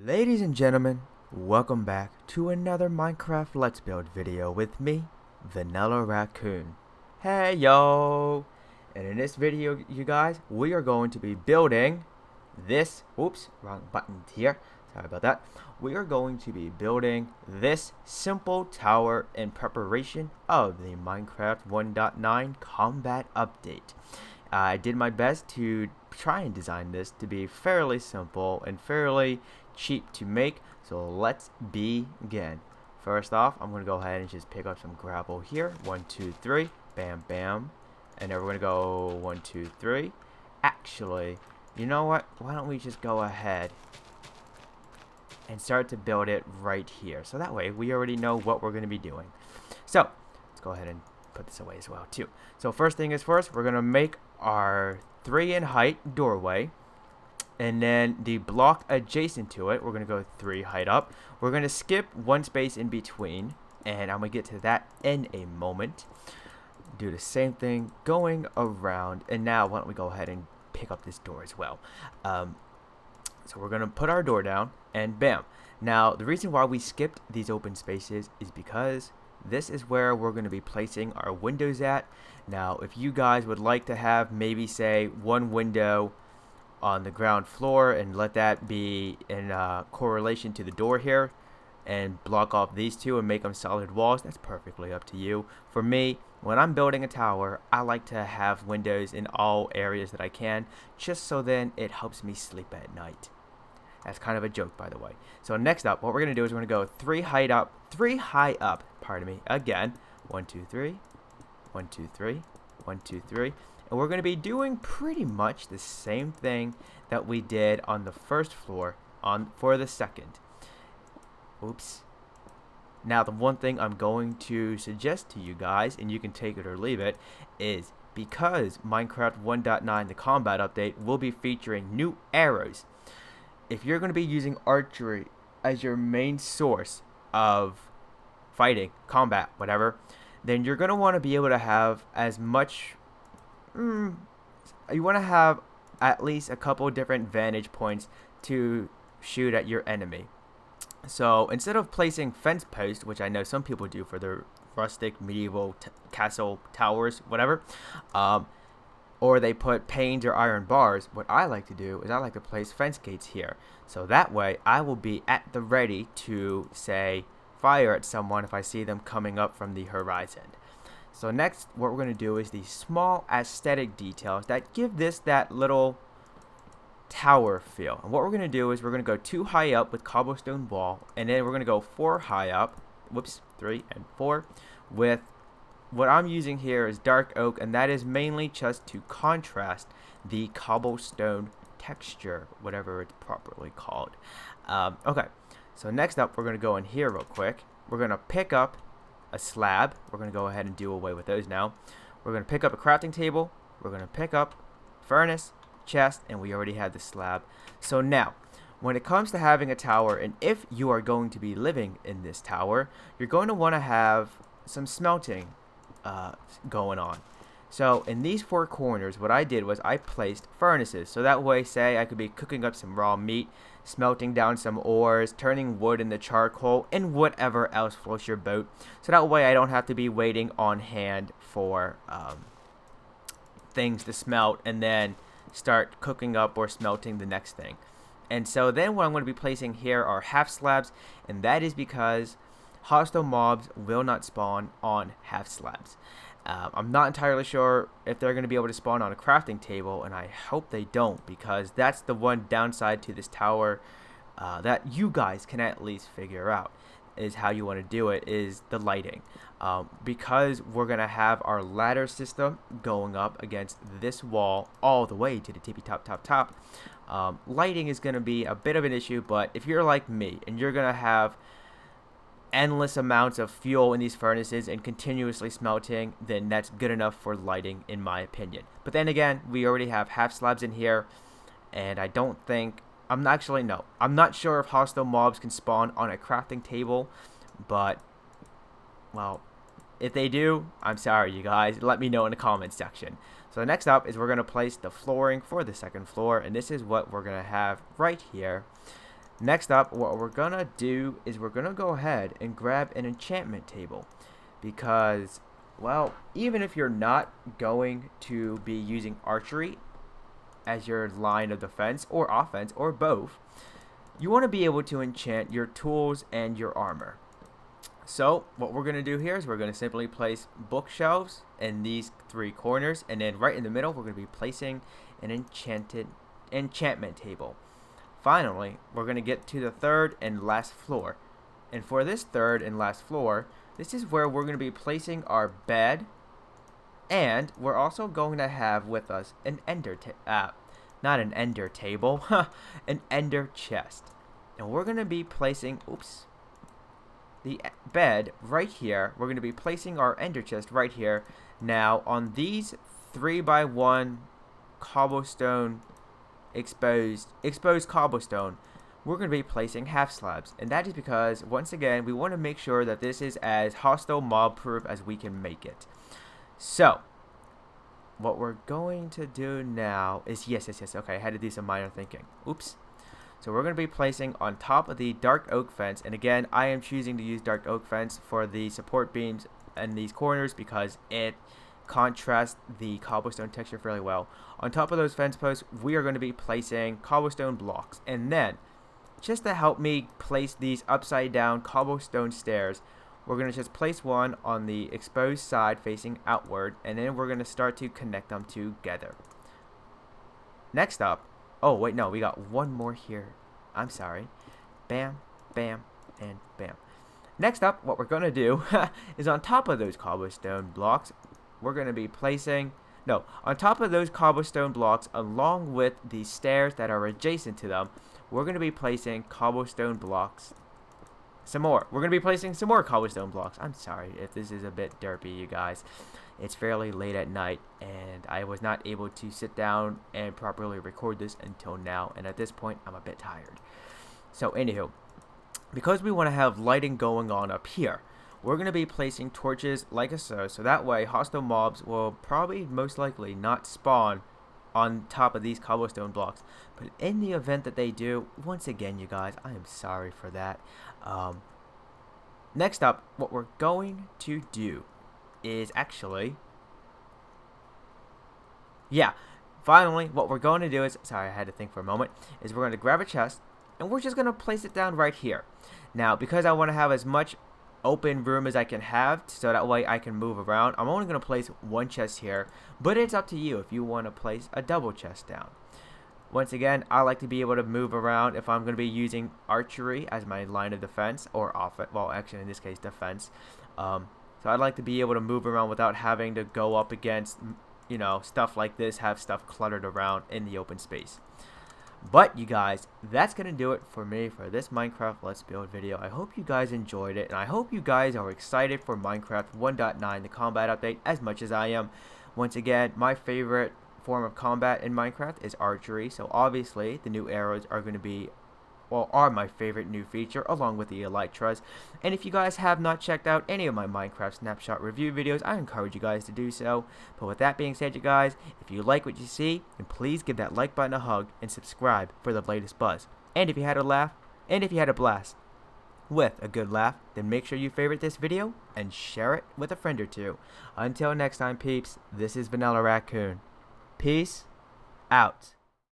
Ladies and gentlemen, welcome back to another Minecraft Let's Build video with me, Vanillaraccoon. Hey yo! And in this video, you guys, we are going to be building this, oops, wrong button here, sorry about that. We are going to be building this simple tower in preparation of the Minecraft 1.9 combat update. I did my best to try and design this to be fairly simple and fairly cheap to make, so let's begin. First off, I'm going to go ahead and just pick up some gravel here. 1, 2, 3, bam, bam. And then we're going to go 1, 2, 3. Actually, you know what? Why don't we just go ahead and start to build it right here. So that way, we already know what we're going to be doing. So, let's go ahead and put this away as well, too. So first thing is first, we're going to make our 3 in height doorway. And then the block adjacent to it, we're going to go 3 height up. We're going to skip 1 space in between. And I'm going to get to that in a moment. Do the same thing going around. And now, why don't we go ahead and pick up this door as well. So we're going to put our door down. And bam. Now, the reason why we skipped these open spaces is because this is where we're going to be placing our windows at. Now, if you guys would like to have maybe, say, 1 window on the ground floor and let that be in correlation to the door here and block off these 2 and make them solid walls, that's perfectly up to you. For me, when I'm building a tower, I like to have windows in all areas that I can, just so then it helps me sleep at night. That's kind of a joke, by the way. So next up, what we're going to do is we're going to go 3 high up, pardon me, again. 1, 2, 3, 1, 2, 3, 1, 2, 3. And we're going to be doing pretty much the same thing that we did on the first floor for the second. Oops. Now, the one thing I'm going to suggest to you guys, and you can take it or leave it, is because Minecraft 1.9, the combat update, will be featuring new arrows. If you're going to be using archery as your main source of fighting, combat, whatever, then you're going to want to be able to have as much... you want to have at least a couple different vantage points to shoot at your enemy. So instead of placing fence posts, which I know some people do for their rustic medieval castle towers, whatever, or they put panes or iron bars, what I like to do is I like to place fence gates here. So that way I will be at the ready to, say, fire at someone if I see them coming up from the horizon. So next, what we're going to do is these small aesthetic details that give this that little tower feel. And what we're going to do is we're going to go 2 high up with cobblestone wall, and then we're going to go 4 high up, 3 and 4, with what I'm using here is dark oak, and that is mainly just to contrast the cobblestone texture, whatever it's properly called. Okay, so next up, we're going to go in here real quick. We're going to pick up a slab. We're going to go ahead and do away with those now. We're going to pick up a crafting table. We're going to pick up furnace, chest, and we already have the slab. So now, when it comes to having a tower, and if you are going to be living in this tower, you're going to want to have some smelting going on. So in these 4 corners, what I did was I placed furnaces. So that way, say, I could be cooking up some raw meat, smelting down some ores, turning wood into charcoal, and whatever else floats your boat. So that way I don't have to be waiting on hand for things to smelt and then start cooking up or smelting the next thing. And so then what I'm going to be placing here are half slabs, and that is because hostile mobs will not spawn on half slabs. I'm not entirely sure if they're going to be able to spawn on a crafting table, and I hope they don't, because that's the one downside to this tower that you guys can at least figure out is how you want to do it, is the lighting. Because we're going to have our ladder system going up against this wall all the way to the tippy top, lighting is going to be a bit of an issue. But if you're like me and you're going to have endless amounts of fuel in these furnaces and continuously smelting, then that's good enough for lighting, in my opinion. But then again, we already have half slabs in here, and I don't think, I'm not sure if hostile mobs can spawn on a crafting table, but, well, if they do, I'm sorry, you guys. Let me know in the comments section. So next up is we're going to place the flooring for the second floor, and this is what we're going to have right here. Next up, what we're gonna do is we're gonna go ahead and grab an enchantment table, because, well, even if you're not going to be using archery as your line of defense or offense or both, you want to be able to enchant your tools and your armor. So what we're going to do here is we're going to simply place bookshelves in these three corners, and then right in the middle we're going to be placing an enchantment table. Finally, we're going to get to the third and last floor, and for this third and last floor, this is where we're going to be placing our bed, and we're also going to have with us an not an ender table, an ender chest. And we're going to be placing, the bed right here. We're going to be placing our ender chest right here. Now, on these 3x1 cobblestone, exposed cobblestone, we're going to be placing half slabs. And that is because, once again, we want to make sure that this is as hostile mob proof as we can make it. So, what we're going to do now is, yes, okay, I had to do some minor thinking. So we're going to be placing on top of the dark oak fence, and again, I am choosing to use dark oak fence for the support beams and these corners because it contrasts the cobblestone texture fairly well. On top of those fence posts, we are going to be placing cobblestone blocks, and then, just to help me place these upside down cobblestone stairs, we're going to just place one on the exposed side facing outward, and then we're going to start to connect them together. Next up, oh wait, no, we got one more here. I'm sorry. Bam, bam, and bam. Next up, what we're going to do is on top of those cobblestone blocks, we're going to be placing, on top of those cobblestone blocks, along with the stairs that are adjacent to them, we're going to be placing cobblestone blocks. Some more. We're going to be placing some more cobblestone blocks. I'm sorry if this is a bit derpy, you guys. It's fairly late at night, and I was not able to sit down and properly record this until now, and at this point, I'm a bit tired. So, anywho, because we want to have lighting going on up here, we're going to be placing torches like so that way hostile mobs will probably most likely not spawn on top of these cobblestone blocks. But in the event that they do, once again, you guys, I am sorry for that. Next up, what we're going to do is actually, finally, what we're going to do is, sorry, I had to think for a moment, is we're going to grab a chest, and we're just going to place it down right here. Now, because I want to have as much open room as I can have, so that way I can move around, I'm only going to place one chest here, but it's up to you if you want to place a double chest down. Once again, I like to be able to move around if I'm going to be using archery as my line of defense, or offense, well, actually in this case defense. So I'd like to be able to move around without having to go up against, stuff like this, have stuff cluttered around in the open space. But you guys, that's going to do it for me for this Minecraft Let's Build video. I hope you guys enjoyed it, and I hope you guys are excited for Minecraft 1.9, the combat update, as much as I am. Once again, my favorite form of combat in Minecraft is archery, so obviously the new arrows are going to be, are my favorite new feature, along with the elytras. And if you guys have not checked out any of my Minecraft snapshot review videos, I encourage you guys to do so. But with that being said, you guys, if you like what you see, then please give that like button a hug and subscribe for the latest buzz. And if you had a laugh, and if you had a blast with a good laugh, then make sure you favorite this video and share it with a friend or two. Until next time, peeps, this is Vanillaraccoon. Peace out.